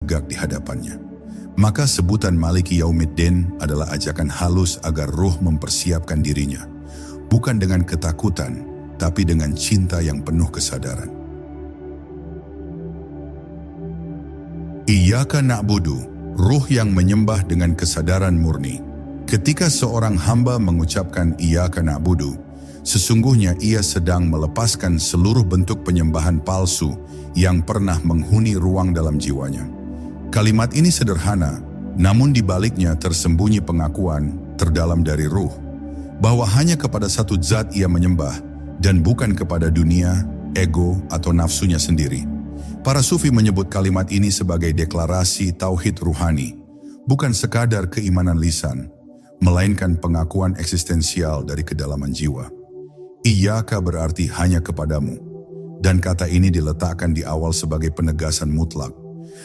tegak di hadapannya. Maka sebutan Maliki Yaumiddin adalah ajakan halus agar ruh mempersiapkan dirinya, bukan dengan ketakutan, tapi dengan cinta yang penuh kesadaran. Iyyaka na'budu, ruh yang menyembah dengan kesadaran murni. Ketika seorang hamba mengucapkan Iyyaka na'budu, sesungguhnya ia sedang melepaskan seluruh bentuk penyembahan palsu yang pernah menghuni ruang dalam jiwanya. Kalimat ini sederhana, namun di baliknya tersembunyi pengakuan terdalam dari ruh, bahwa hanya kepada satu zat ia menyembah, dan bukan kepada dunia, ego, atau nafsunya sendiri. Para sufi menyebut kalimat ini sebagai deklarasi tauhid ruhani, bukan sekadar keimanan lisan, melainkan pengakuan eksistensial dari kedalaman jiwa. Iyyaka berarti hanya kepadamu, dan kata ini diletakkan di awal sebagai penegasan mutlak,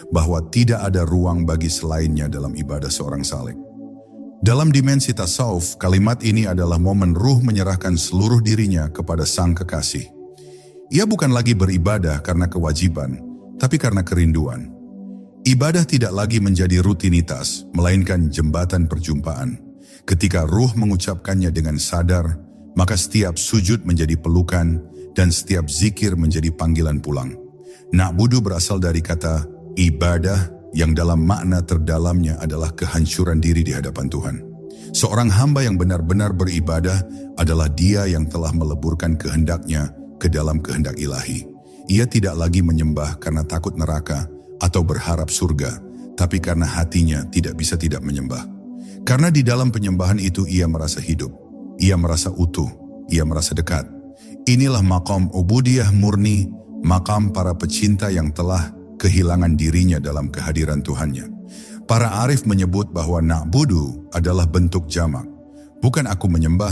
bahwa tidak ada ruang bagi selainnya dalam ibadah seorang salik. Dalam dimensi tasawuf, kalimat ini adalah momen ruh menyerahkan seluruh dirinya kepada sang kekasih. Ia bukan lagi beribadah karena kewajiban, tapi karena kerinduan. Ibadah tidak lagi menjadi rutinitas, melainkan jembatan perjumpaan. Ketika ruh mengucapkannya dengan sadar, maka setiap sujud menjadi pelukan dan setiap zikir menjadi panggilan pulang. Na'budu berasal dari kata ibadah yang dalam makna terdalamnya adalah kehancuran diri di hadapan Tuhan. Seorang hamba yang benar-benar beribadah adalah dia yang telah meleburkan kehendaknya ke dalam kehendak ilahi. Ia tidak lagi menyembah karena takut neraka atau berharap surga, tapi karena hatinya tidak bisa tidak menyembah. Karena di dalam penyembahan itu ia merasa hidup, ia merasa utuh, ia merasa dekat. Inilah maqam ubudiyah murni, maqam para pecinta yang telah kehilangan dirinya dalam kehadiran Tuhannya. Para arif menyebut bahwa na'budu adalah bentuk jamak. Bukan aku menyembah,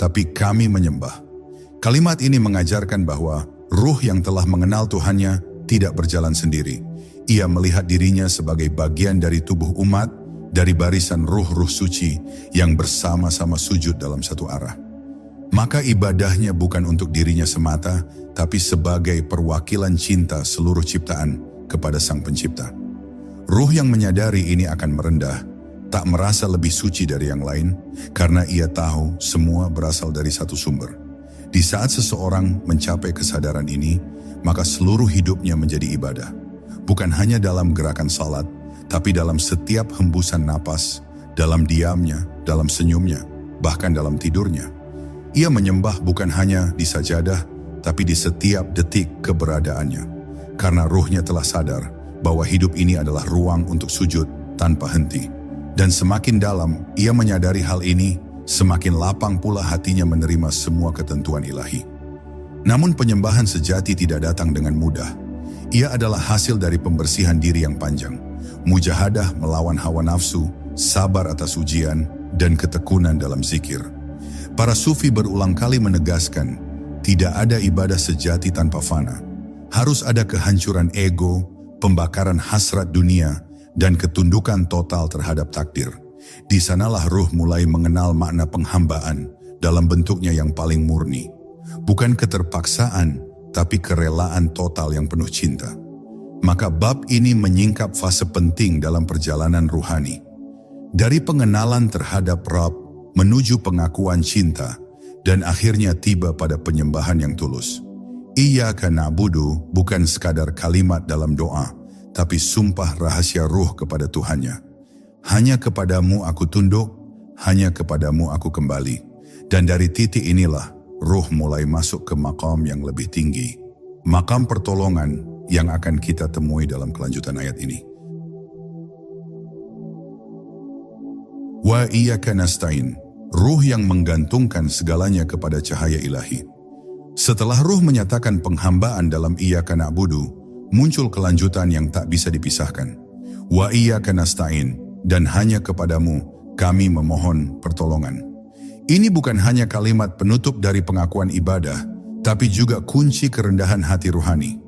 tapi kami menyembah. Kalimat ini mengajarkan bahwa ruh yang telah mengenal Tuhannya tidak berjalan sendiri. Ia melihat dirinya sebagai bagian dari tubuh umat, dari barisan ruh-ruh suci yang bersama-sama sujud dalam satu arah. Maka ibadahnya bukan untuk dirinya semata, tapi sebagai perwakilan cinta seluruh ciptaan kepada Sang Pencipta. Ruh yang menyadari ini akan merendah, tak merasa lebih suci dari yang lain, karena ia tahu semua berasal dari satu sumber. Di saat seseorang mencapai kesadaran ini, maka seluruh hidupnya menjadi ibadah. Bukan hanya dalam gerakan salat, tapi dalam setiap hembusan napas, dalam diamnya, dalam senyumnya, bahkan dalam tidurnya. Ia menyembah bukan hanya di sajadah, tapi di setiap detik keberadaannya. Karena ruhnya telah sadar bahwa hidup ini adalah ruang untuk sujud tanpa henti. Dan semakin dalam ia menyadari hal ini, semakin lapang pula hatinya menerima semua ketentuan ilahi. Namun penyembahan sejati tidak datang dengan mudah. Ia adalah hasil dari pembersihan diri yang panjang, mujahadah melawan hawa nafsu, sabar atas ujian, dan ketekunan dalam zikir. Para sufi berulang kali menegaskan, tidak ada ibadah sejati tanpa fana. Harus ada kehancuran ego, pembakaran hasrat dunia, dan ketundukan total terhadap takdir. Di sanalah ruh mulai mengenal makna penghambaan dalam bentuknya yang paling murni. Bukan keterpaksaan, tapi kerelaan total yang penuh cinta. Maka bab ini menyingkap fase penting dalam perjalanan ruhani. Dari pengenalan terhadap Rabb menuju pengakuan cinta, dan akhirnya tiba pada penyembahan yang tulus. Iyyaka na'budu bukan sekadar kalimat dalam doa, tapi sumpah rahasia ruh kepada Tuhannya. Hanya kepadamu aku tunduk, hanya kepadamu aku kembali. Dan dari titik inilah, ruh mulai masuk ke maqam yang lebih tinggi. Maqam pertolongan yang akan kita temui dalam kelanjutan ayat ini. Wa iyyaka nasta'in, ruh yang menggantungkan segalanya kepada cahaya ilahi. Setelah ruh menyatakan penghambaan dalam iyyaka na'budu, muncul kelanjutan yang tak bisa dipisahkan. Wa iyyaka nasta'in, dan hanya kepadamu kami memohon pertolongan. Ini bukan hanya kalimat penutup dari pengakuan ibadah, tapi juga kunci kerendahan hati ruhani.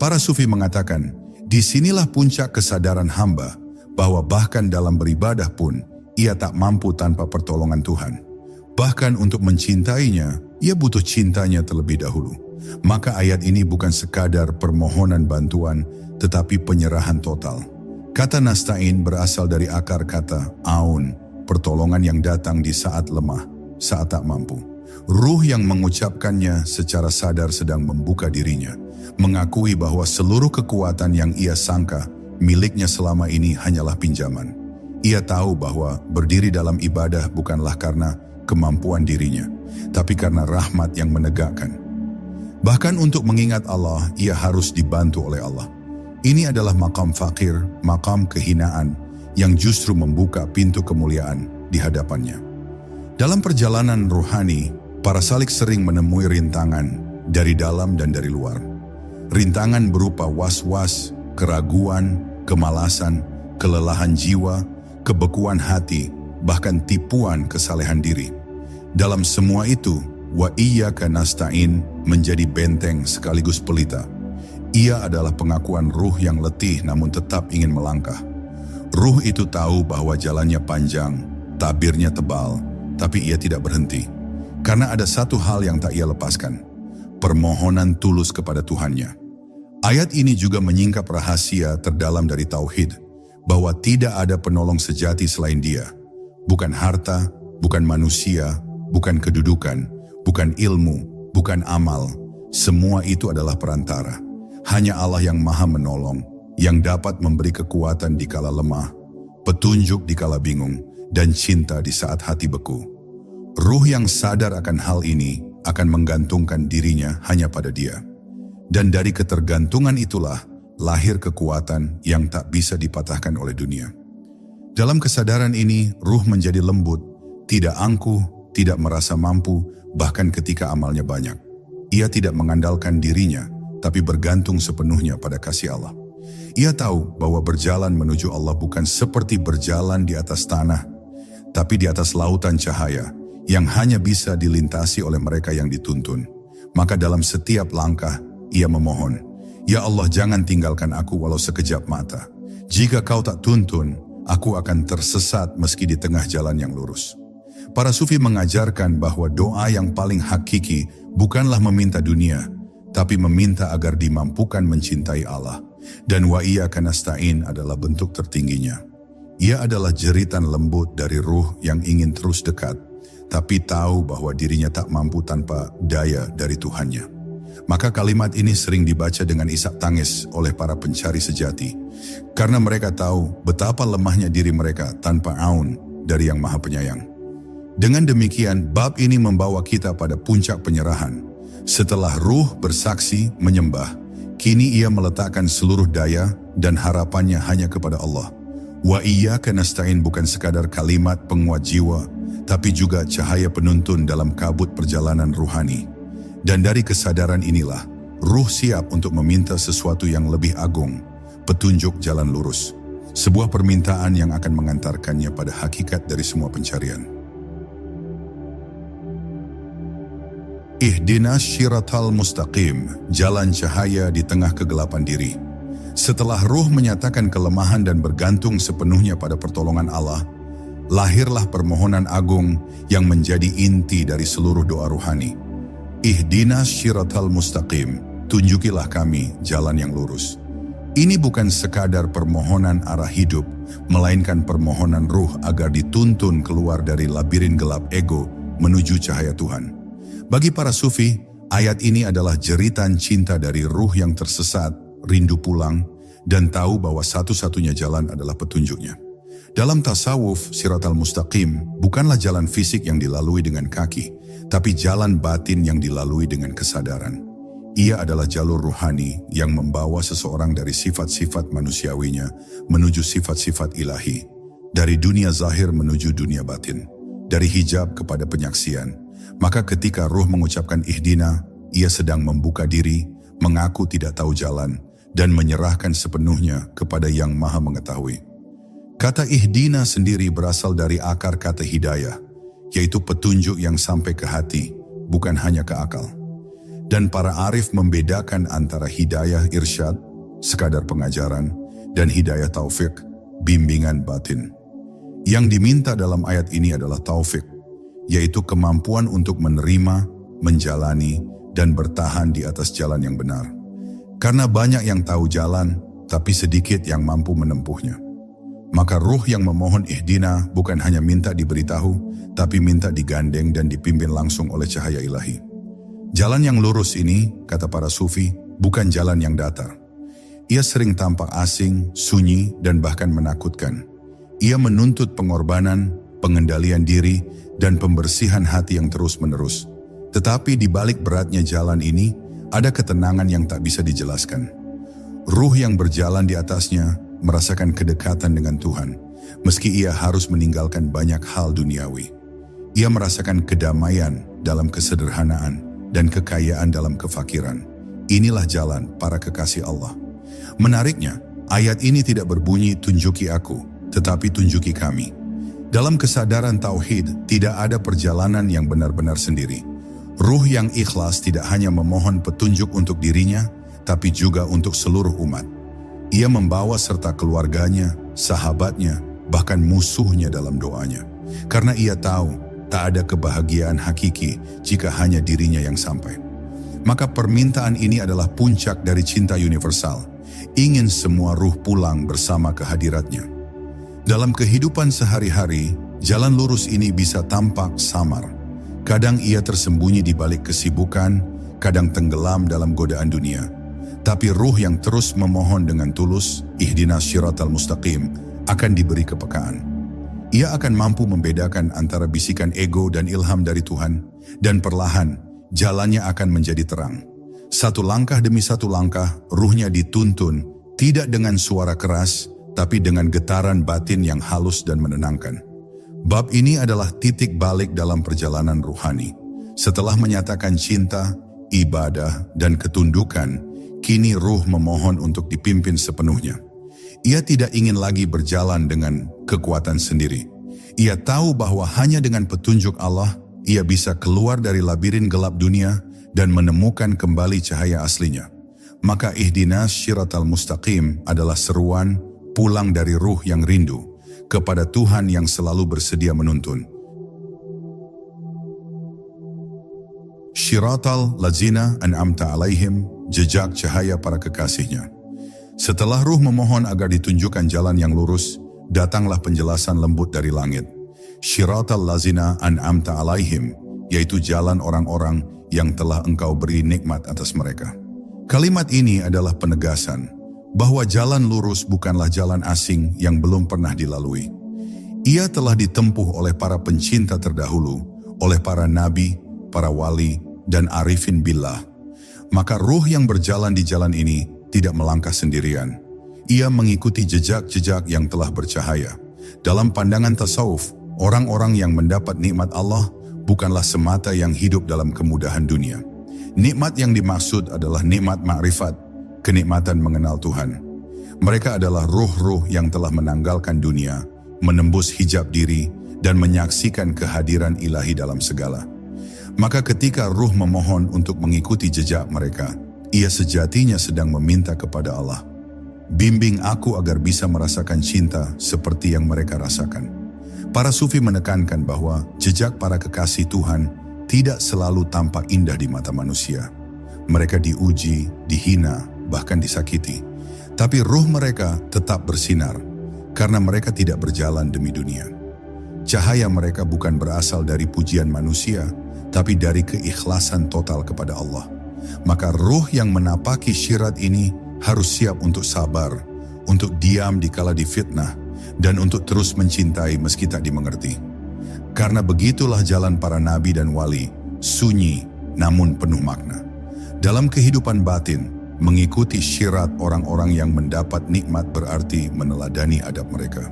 Para sufi mengatakan, disinilah puncak kesadaran hamba, bahwa bahkan dalam beribadah pun, ia tak mampu tanpa pertolongan Tuhan. Bahkan untuk mencintainya, ia butuh cintanya terlebih dahulu. Maka ayat ini bukan sekadar permohonan bantuan, tetapi penyerahan total. Kata nasta'in berasal dari akar kata aun, pertolongan yang datang di saat lemah, saat tak mampu. Ruh yang mengucapkannya secara sadar sedang membuka dirinya, mengakui bahwa seluruh kekuatan yang ia sangka miliknya selama ini hanyalah pinjaman. Ia tahu bahwa berdiri dalam ibadah bukanlah karena kemampuan dirinya, tapi karena rahmat yang menegakkan. Bahkan untuk mengingat Allah, ia harus dibantu oleh Allah. Ini adalah makam fakir, makam kehinaan, yang justru membuka pintu kemuliaan di hadapannya. Dalam perjalanan ruhani, para salik sering menemui rintangan dari dalam dan dari luar. Rintangan berupa was-was, keraguan, kemalasan, kelelahan jiwa, kebekuan hati, bahkan tipuan kesalehan diri. Dalam semua itu, wa iyyaka nasta'in menjadi benteng sekaligus pelita. Ia adalah pengakuan ruh yang letih namun tetap ingin melangkah. Ruh itu tahu bahwa jalannya panjang, tabirnya tebal, tapi ia tidak berhenti. Karena ada satu hal yang tak ia lepaskan, permohonan tulus kepada Tuhannya. Ayat ini juga menyingkap rahasia terdalam dari tauhid, bahwa tidak ada penolong sejati selain Dia. Bukan harta, bukan manusia, bukan kedudukan, bukan ilmu, bukan amal. Semua itu adalah perantara. Hanya Allah yang maha menolong, yang dapat memberi kekuatan di kala lemah, petunjuk di kala bingung, dan cinta di saat hati beku. Ruh yang sadar akan hal ini akan menggantungkan dirinya hanya pada Dia. Dan dari ketergantungan itulah lahir kekuatan yang tak bisa dipatahkan oleh dunia. Dalam kesadaran ini, ruh menjadi lembut, tidak angkuh, tidak merasa mampu, bahkan ketika amalnya banyak. Ia tidak mengandalkan dirinya, tapi bergantung sepenuhnya pada kasih Allah. Ia tahu bahwa berjalan menuju Allah bukan seperti berjalan di atas tanah, tapi di atas lautan cahaya yang hanya bisa dilintasi oleh mereka yang dituntun. Maka dalam setiap langkah, ia memohon, "Ya Allah, jangan tinggalkan aku walau sekejap mata. Jika kau tak tuntun, aku akan tersesat meski di tengah jalan yang lurus." Para sufi mengajarkan bahwa doa yang paling hakiki bukanlah meminta dunia, tapi meminta agar dimampukan mencintai Allah. Dan wa iyyaka nasta'in adalah bentuk tertingginya. Ia adalah jeritan lembut dari ruh yang ingin terus dekat, tapi tahu bahwa dirinya tak mampu tanpa daya dari Tuhannya. Maka kalimat ini sering dibaca dengan isak tangis oleh para pencari sejati, karena mereka tahu betapa lemahnya diri mereka tanpa aun dari Yang Maha Penyayang. Dengan demikian, bab ini membawa kita pada puncak penyerahan. Setelah ruh bersaksi menyembah, kini ia meletakkan seluruh daya dan harapannya hanya kepada Allah. Wa iyyaka nasta'in bukan sekadar kalimat penguat jiwa, tapi juga cahaya penuntun dalam kabut perjalanan ruhani. Dan dari kesadaran inilah, ruh siap untuk meminta sesuatu yang lebih agung, petunjuk jalan lurus. Sebuah permintaan yang akan mengantarkannya pada hakikat dari semua pencarian. Ihdinas syiratal mustaqim, jalan cahaya di tengah kegelapan diri. Setelah ruh menyatakan kelemahan dan bergantung sepenuhnya pada pertolongan Allah, lahirlah permohonan agung yang menjadi inti dari seluruh doa ruhani. Ihdinas syiratal mustaqim, tunjukilah kami jalan yang lurus. Ini bukan sekadar permohonan arah hidup, melainkan permohonan ruh agar dituntun keluar dari labirin gelap ego menuju cahaya Tuhan. Bagi para sufi, ayat ini adalah jeritan cinta dari ruh yang tersesat, rindu pulang, dan tahu bahwa satu-satunya jalan adalah petunjuknya. Dalam tasawuf, Siratal Mustaqim bukanlah jalan fisik yang dilalui dengan kaki, tapi jalan batin yang dilalui dengan kesadaran. Ia adalah jalur ruhani yang membawa seseorang dari sifat-sifat manusiawinya menuju sifat-sifat ilahi, dari dunia zahir menuju dunia batin, dari hijab kepada penyaksian. Maka ketika ruh mengucapkan ihdina, ia sedang membuka diri, mengaku tidak tahu jalan, dan menyerahkan sepenuhnya kepada Yang Maha Mengetahui. Kata ihdina sendiri berasal dari akar kata hidayah, yaitu petunjuk yang sampai ke hati, bukan hanya ke akal. Dan para arif membedakan antara hidayah irsyad, sekadar pengajaran, dan hidayah taufik, bimbingan batin. Yang diminta dalam ayat ini adalah taufik, yaitu kemampuan untuk menerima, menjalani, dan bertahan di atas jalan yang benar. Karena banyak yang tahu jalan, tapi sedikit yang mampu menempuhnya. Maka ruh yang memohon ihdina bukan hanya minta diberitahu, tapi minta digandeng dan dipimpin langsung oleh cahaya ilahi. Jalan yang lurus ini, kata para sufi, bukan jalan yang datar. Ia sering tampak asing, sunyi, dan bahkan menakutkan. Ia menuntut pengorbanan, pengendalian diri, dan pembersihan hati yang terus-menerus. Tetapi di balik beratnya jalan ini, ada ketenangan yang tak bisa dijelaskan. Ruh yang berjalan di atasnya merasakan kedekatan dengan Tuhan, meski ia harus meninggalkan banyak hal duniawi. Ia merasakan kedamaian dalam kesederhanaan dan kekayaan dalam kefakiran. Inilah jalan para kekasih Allah. Menariknya, ayat ini tidak berbunyi tunjuki aku, tetapi tunjuki kami. Dalam kesadaran tauhid, tidak ada perjalanan yang benar-benar sendiri. Ruh yang ikhlas tidak hanya memohon petunjuk untuk dirinya, tapi juga untuk seluruh umat. Ia membawa serta keluarganya, sahabatnya, bahkan musuhnya dalam doanya. Karena ia tahu, tak ada kebahagiaan hakiki jika hanya dirinya yang sampai. Maka permintaan ini adalah puncak dari cinta universal. Ingin semua ruh pulang bersama kehadiratnya. Dalam kehidupan sehari-hari, jalan lurus ini bisa tampak samar. Kadang ia tersembunyi di balik kesibukan, kadang tenggelam dalam godaan dunia. Tapi ruh yang terus memohon dengan tulus, ihdinas syiratal mustaqim, akan diberi kepekaan. Ia akan mampu membedakan antara bisikan ego dan ilham dari Tuhan, dan perlahan jalannya akan menjadi terang. Satu langkah demi satu langkah, ruhnya dituntun, tidak dengan suara keras, tapi dengan getaran batin yang halus dan menenangkan. Bab ini adalah titik balik dalam perjalanan ruhani. Setelah menyatakan cinta, ibadah, dan ketundukan, kini ruh memohon untuk dipimpin sepenuhnya. Ia tidak ingin lagi berjalan dengan kekuatan sendiri. Ia tahu bahwa hanya dengan petunjuk Allah, ia bisa keluar dari labirin gelap dunia dan menemukan kembali cahaya aslinya. Maka ihdinas syiratal mustaqim adalah seruan pulang dari ruh yang rindu kepada Tuhan yang selalu bersedia menuntun. Syiratal lazina an'amta alaihim, jejak cahaya para kekasihnya. Setelah ruh memohon agar ditunjukkan jalan yang lurus, datanglah penjelasan lembut dari langit. Syiratal lazina an'amta alaihim, yaitu jalan orang-orang yang telah engkau beri nikmat atas mereka. Kalimat ini adalah penegasan bahwa jalan lurus bukanlah jalan asing yang belum pernah dilalui. Ia telah ditempuh oleh para pencinta terdahulu, oleh para nabi, para wali, dan arifin billah. Maka ruh yang berjalan di jalan ini tidak melangkah sendirian. Ia mengikuti jejak-jejak yang telah bercahaya. Dalam pandangan tasawuf, orang-orang yang mendapat nikmat Allah bukanlah semata yang hidup dalam kemudahan dunia. Nikmat yang dimaksud adalah nikmat ma'rifat, kenikmatan mengenal Tuhan. Mereka adalah ruh-ruh yang telah menanggalkan dunia, menembus hijab diri, dan menyaksikan kehadiran ilahi dalam segala. Maka ketika ruh memohon untuk mengikuti jejak mereka, ia sejatinya sedang meminta kepada Allah, bimbing aku agar bisa merasakan cinta seperti yang mereka rasakan. Para sufi menekankan bahwa jejak para kekasih Tuhan tidak selalu tampak indah di mata manusia. Mereka diuji, dihina, bahkan disakiti. Tapi ruh mereka tetap bersinar, karena mereka tidak berjalan demi dunia. Cahaya mereka bukan berasal dari pujian manusia, tapi dari keikhlasan total kepada Allah. Maka ruh yang menapaki syirat ini harus siap untuk sabar, untuk diam dikala difitnah, dan untuk terus mencintai meski tak dimengerti. Karena begitulah jalan para nabi dan wali, sunyi namun penuh makna. Dalam kehidupan batin, mengikuti syirat orang-orang yang mendapat nikmat berarti meneladani adab mereka.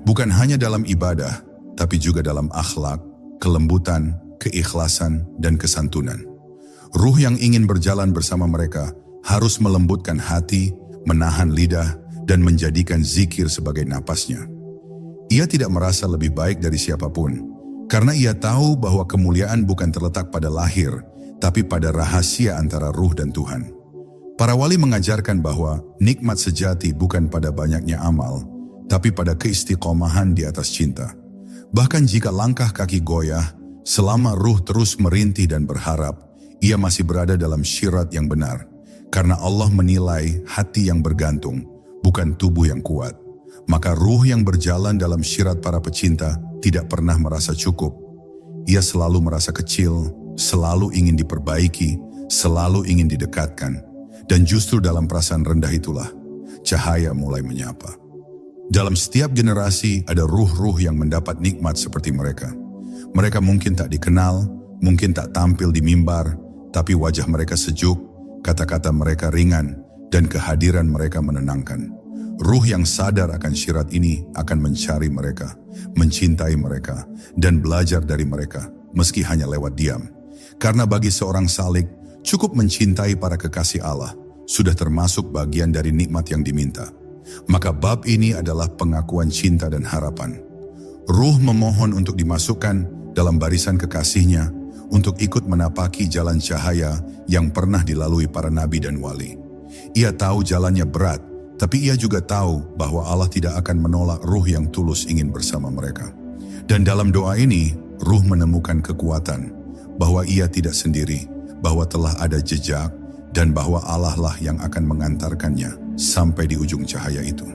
Bukan hanya dalam ibadah, tapi juga dalam akhlak, kelembutan, keikhlasan, dan kesantunan. Ruh yang ingin berjalan bersama mereka harus melembutkan hati, menahan lidah, dan menjadikan zikir sebagai napasnya. Ia tidak merasa lebih baik dari siapapun, karena ia tahu bahwa kemuliaan bukan terletak pada lahir, tapi pada rahasia antara ruh dan Tuhan. Para wali mengajarkan bahwa nikmat sejati bukan pada banyaknya amal, tapi pada keistiqomahan di atas cinta. Bahkan jika langkah kaki goyah, selama ruh terus merintih dan berharap, ia masih berada dalam syirat yang benar. Karena Allah menilai hati yang bergantung, bukan tubuh yang kuat. Maka ruh yang berjalan dalam syirat para pecinta tidak pernah merasa cukup. Ia selalu merasa kecil, selalu ingin diperbaiki, selalu ingin didekatkan. Dan justru dalam perasaan rendah itulah cahaya mulai menyapa. Dalam setiap generasi ada ruh-ruh yang mendapat nikmat seperti mereka. Mereka mungkin tak dikenal, mungkin tak tampil di mimbar, tapi wajah mereka sejuk, kata-kata mereka ringan, dan kehadiran mereka menenangkan. Ruh yang sadar akan syirat ini akan mencari mereka, mencintai mereka, dan belajar dari mereka, meski hanya lewat diam. Karena bagi seorang salik, cukup mencintai para kekasih Allah, sudah termasuk bagian dari nikmat yang diminta. Maka bab ini adalah pengakuan cinta dan harapan. Ruh memohon untuk dimasukkan dalam barisan kekasihnya, untuk ikut menapaki jalan cahaya yang pernah dilalui para nabi dan wali. Ia tahu jalannya berat, tapi ia juga tahu bahwa Allah tidak akan menolak ruh yang tulus ingin bersama mereka. Dan dalam doa ini, ruh menemukan kekuatan, bahwa ia tidak sendiri, bahwa telah ada jejak, dan bahwa Allah lah yang akan mengantarkannya sampai di ujung cahaya itu.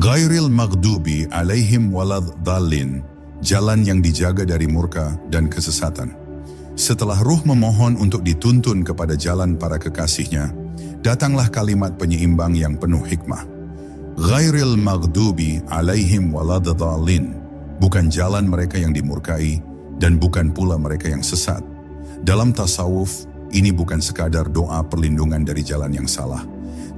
Ghairil maghdubi alaihim waladhdallin, jalan yang dijaga dari murka dan kesesatan. Setelah ruh memohon untuk dituntun kepada jalan para kekasihnya, datanglah kalimat penyeimbang yang penuh hikmah. Ghairil maghdubi alaihim waladhdallin, bukan jalan mereka yang dimurkai dan bukan pula mereka yang sesat. Dalam tasawuf, ini bukan sekadar doa perlindungan dari jalan yang salah,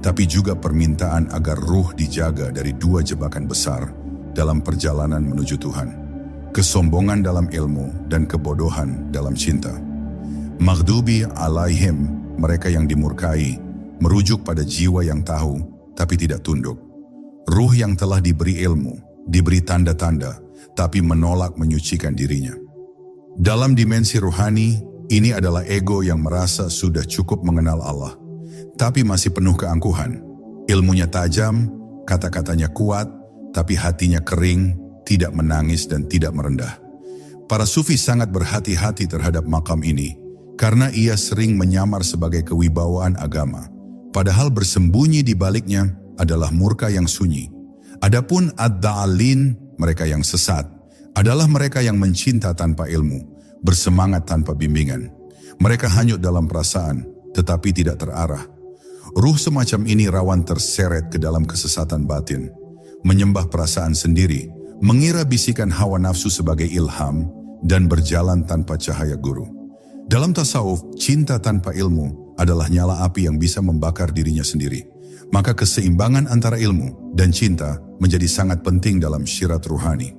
tapi juga permintaan agar ruh dijaga dari dua jebakan besar dalam perjalanan menuju Tuhan. Kesombongan dalam ilmu dan kebodohan dalam cinta. Maghdubi alaihim, mereka yang dimurkai, merujuk pada jiwa yang tahu tapi tidak tunduk. Ruh yang telah diberi ilmu, diberi tanda-tanda, tapi menolak menyucikan dirinya. Dalam dimensi rohani, ini adalah ego yang merasa sudah cukup mengenal Allah, tapi masih penuh keangkuhan. Ilmunya tajam, kata-katanya kuat, tapi hatinya kering, tidak menangis dan tidak merendah. Para sufi sangat berhati-hati terhadap makam ini, karena ia sering menyamar sebagai kewibawaan agama, padahal bersembunyi di baliknya adalah murka yang sunyi. Adapun ad-da'alin, mereka yang sesat, adalah mereka yang mencinta tanpa ilmu, bersemangat tanpa bimbingan. Mereka hanyut dalam perasaan, tetapi tidak terarah. Ruh semacam ini rawan terseret ke dalam kesesatan batin, menyembah perasaan sendiri, mengira bisikan hawa nafsu sebagai ilham, dan berjalan tanpa cahaya guru. Dalam tasawuf, cinta tanpa ilmu adalah nyala api yang bisa membakar dirinya sendiri. Maka keseimbangan antara ilmu dan cinta menjadi sangat penting dalam syirat ruhani.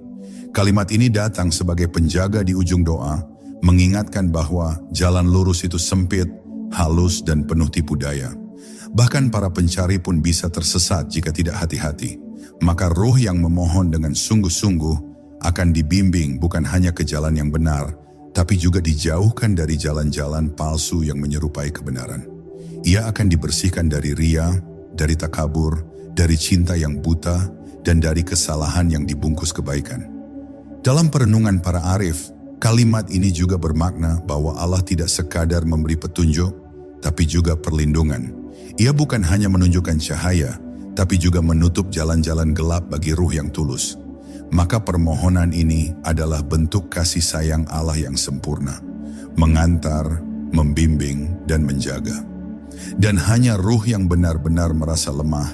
Kalimat ini datang sebagai penjaga di ujung doa, mengingatkan bahwa jalan lurus itu sempit, halus, dan penuh tipu daya. Bahkan para pencari pun bisa tersesat jika tidak hati-hati. Maka ruh yang memohon dengan sungguh-sungguh akan dibimbing bukan hanya ke jalan yang benar, tapi juga dijauhkan dari jalan-jalan palsu yang menyerupai kebenaran. Ia akan dibersihkan dari ria, dari takabur, dari cinta yang buta, dan dari kesalahan yang dibungkus kebaikan. Dalam perenungan para arif, kalimat ini juga bermakna bahwa Allah tidak sekadar memberi petunjuk, tapi juga perlindungan. Ia bukan hanya menunjukkan cahaya, tapi juga menutup jalan-jalan gelap bagi ruh yang tulus. Maka permohonan ini adalah bentuk kasih sayang Allah yang sempurna, mengantar, membimbing, dan menjaga. Dan hanya ruh yang benar-benar merasa lemah,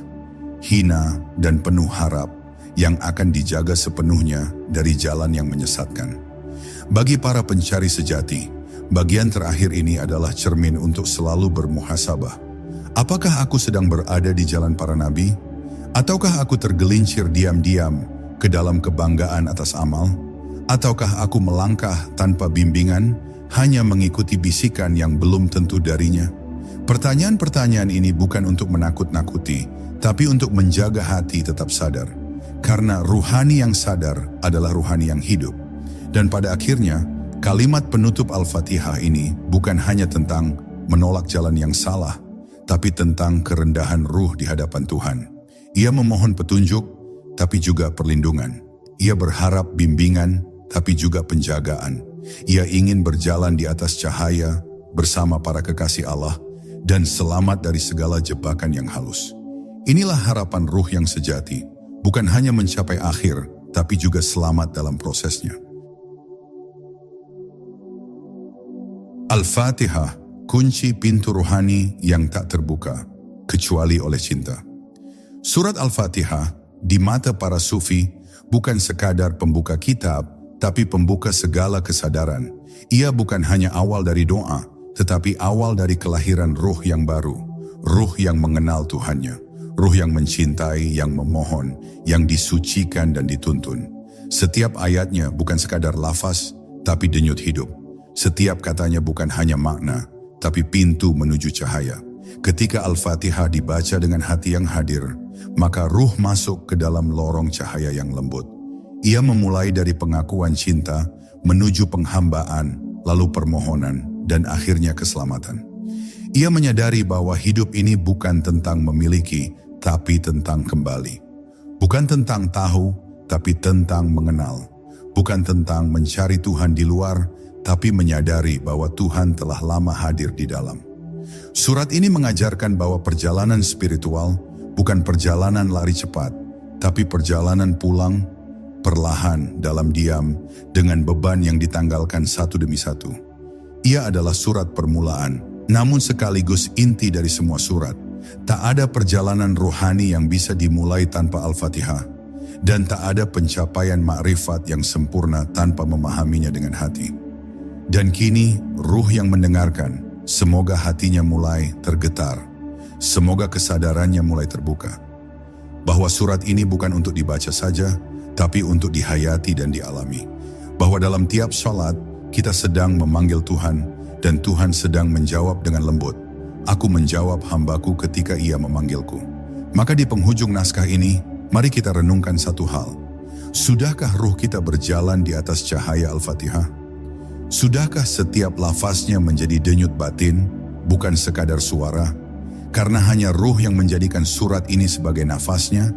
hina, dan penuh harap yang akan dijaga sepenuhnya dari jalan yang menyesatkan. Bagi para pencari sejati, bagian terakhir ini adalah cermin untuk selalu bermuhasabah. Apakah aku sedang berada di jalan para nabi? Ataukah aku tergelincir diam-diam ke dalam kebanggaan atas amal? Ataukah aku melangkah tanpa bimbingan, hanya mengikuti bisikan yang belum tentu darinya? Pertanyaan-pertanyaan ini bukan untuk menakut-nakuti, tapi untuk menjaga hati tetap sadar. Karena ruhani yang sadar adalah ruhani yang hidup. Dan pada akhirnya, kalimat penutup Al-Fatihah ini bukan hanya tentang menolak jalan yang salah, tapi tentang kerendahan ruh di hadapan Tuhan. Ia memohon petunjuk, tapi juga perlindungan. Ia berharap bimbingan, tapi juga penjagaan. Ia ingin berjalan di atas cahaya bersama para kekasih Allah, dan selamat dari segala jebakan yang halus. Inilah harapan ruh yang sejati, bukan hanya mencapai akhir, tapi juga selamat dalam prosesnya. Al-Fatihah, kunci pintu rohani yang tak terbuka, kecuali oleh cinta. Surat Al-Fatihah, di mata para sufi, bukan sekadar pembuka kitab, tapi pembuka segala kesadaran. Ia bukan hanya awal dari doa, tetapi awal dari kelahiran ruh yang baru, ruh yang mengenal Tuhannya, ruh yang mencintai, yang memohon, yang disucikan dan dituntun. Setiap ayatnya bukan sekadar lafaz, tapi denyut hidup. Setiap katanya bukan hanya makna, tapi pintu menuju cahaya. Ketika Al-Fatihah dibaca dengan hati yang hadir, maka ruh masuk ke dalam lorong cahaya yang lembut. Ia memulai dari pengakuan cinta, menuju penghambaan, lalu permohonan, dan akhirnya keselamatan. Ia menyadari bahwa hidup ini bukan tentang memiliki, tapi tentang kembali. Bukan tentang tahu, tapi tentang mengenal. Bukan tentang mencari Tuhan di luar, tapi menyadari bahwa Tuhan telah lama hadir di dalam. Surat ini mengajarkan bahwa perjalanan spiritual bukan perjalanan lari cepat, tapi perjalanan pulang, perlahan, dalam diam, dengan beban yang ditanggalkan satu demi satu. Ia adalah surat permulaan, namun sekaligus inti dari semua surat. Tak ada perjalanan rohani yang bisa dimulai tanpa Al-Fatihah, dan tak ada pencapaian makrifat yang sempurna tanpa memahaminya dengan hati. Dan kini, ruh yang mendengarkan, semoga hatinya mulai tergetar. Semoga kesadarannya mulai terbuka. Bahwa surat ini bukan untuk dibaca saja, tapi untuk dihayati dan dialami. Bahwa dalam tiap sholat, kita sedang memanggil Tuhan, dan Tuhan sedang menjawab dengan lembut. Aku menjawab hambaku ketika ia memanggilku. Maka di penghujung naskah ini, mari kita renungkan satu hal. Sudahkah ruh kita berjalan di atas cahaya Al-Fatihah? Sudahkah setiap lafaznya menjadi denyut batin, bukan sekadar suara? Karena hanya ruh yang menjadikan surat ini sebagai nafasnya,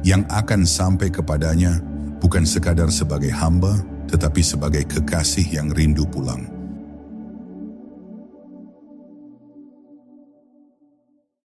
yang akan sampai kepadanya, bukan sekadar sebagai hamba, tetapi sebagai kekasih yang rindu pulang.